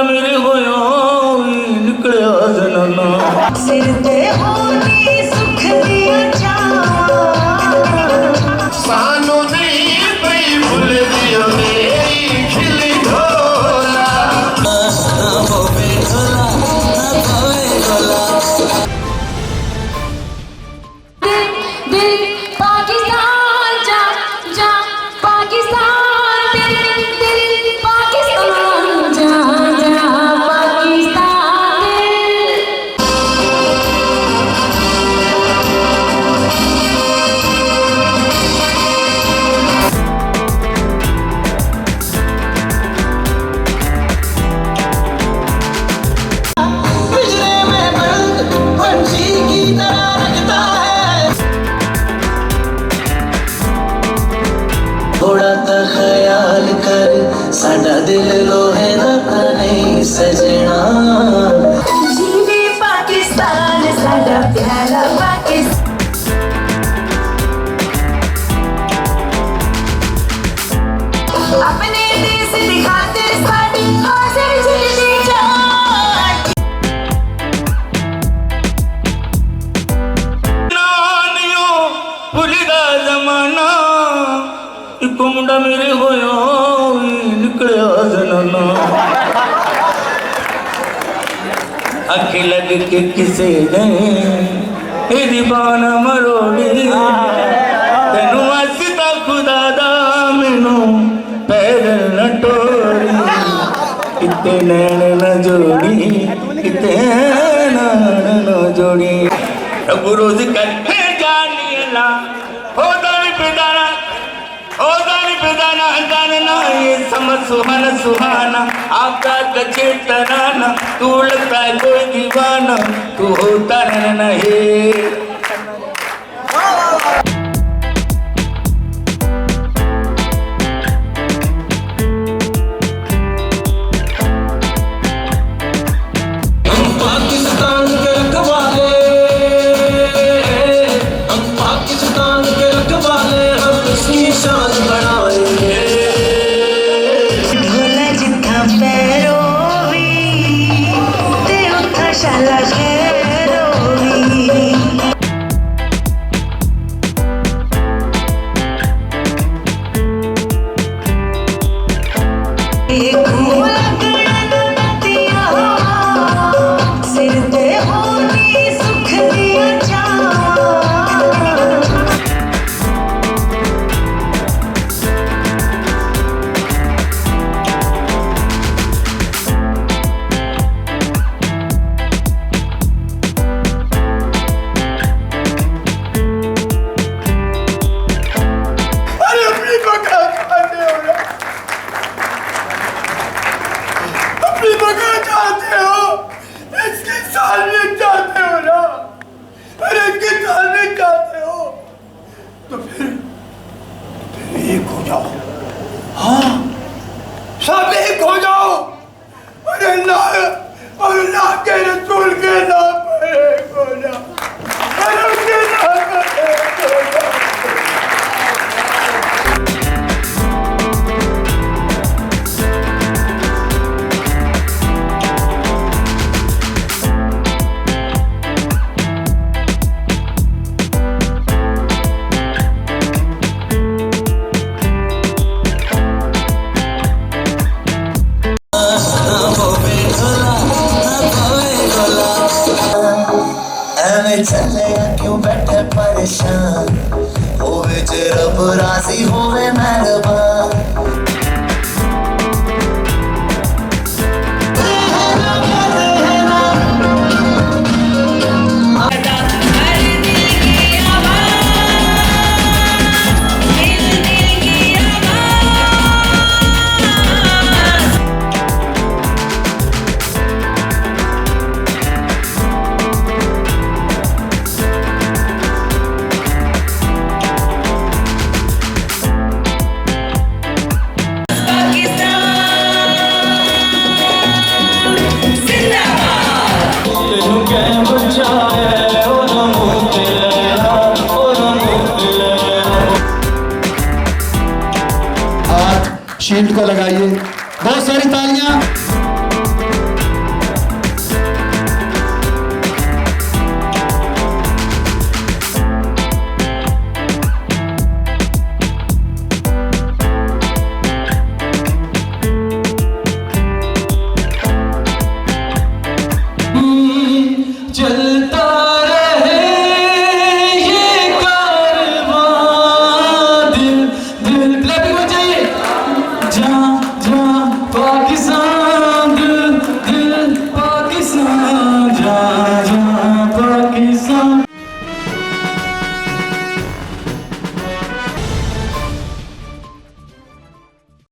मुंडा मेरे होया निकलिया जनना सिर ते होनी सुख दिया सानू नहीं पई भूल दियो मेरी खिली ढोला दिल पाकिस्तान जा जा पाकिस्तान दिल पाकिस्तान जा जा थोड़ा ता ख्याल कर साडा दिल लोहे दा नहीं सजना जीवे पाकिस्तान साडा प्यारा पाकिस्तान अपने देश दिखाते साडी हासिल जिंदगी जान नानियो भूलदा जमाना एक मुंडा मेरे होया निकलिया जनना अख लग के किसे ने दीवाना मरोड़ी तेनू हसता खुदा दा मैनू पैर न टोरी किते नैन न जोड़ी किते नैन न जोड़ी रब रोज कर जानियला होदा भी पिदाना जानना ये समझ सुहाना सुहाना आपका कचे तराना तू लगता है कोई दीवाना तू होता नहीं हाँ सब एक हो जाओ और अल्लाह के रसूल के नाम पर एक हो जाओ और उसके नाम पर एक हो जाओ। चले क्यों बैठे परेशान होवे जे रब राजी होवे मेहरबान शील्ड को लगाइए, बहुत सारी तालियां।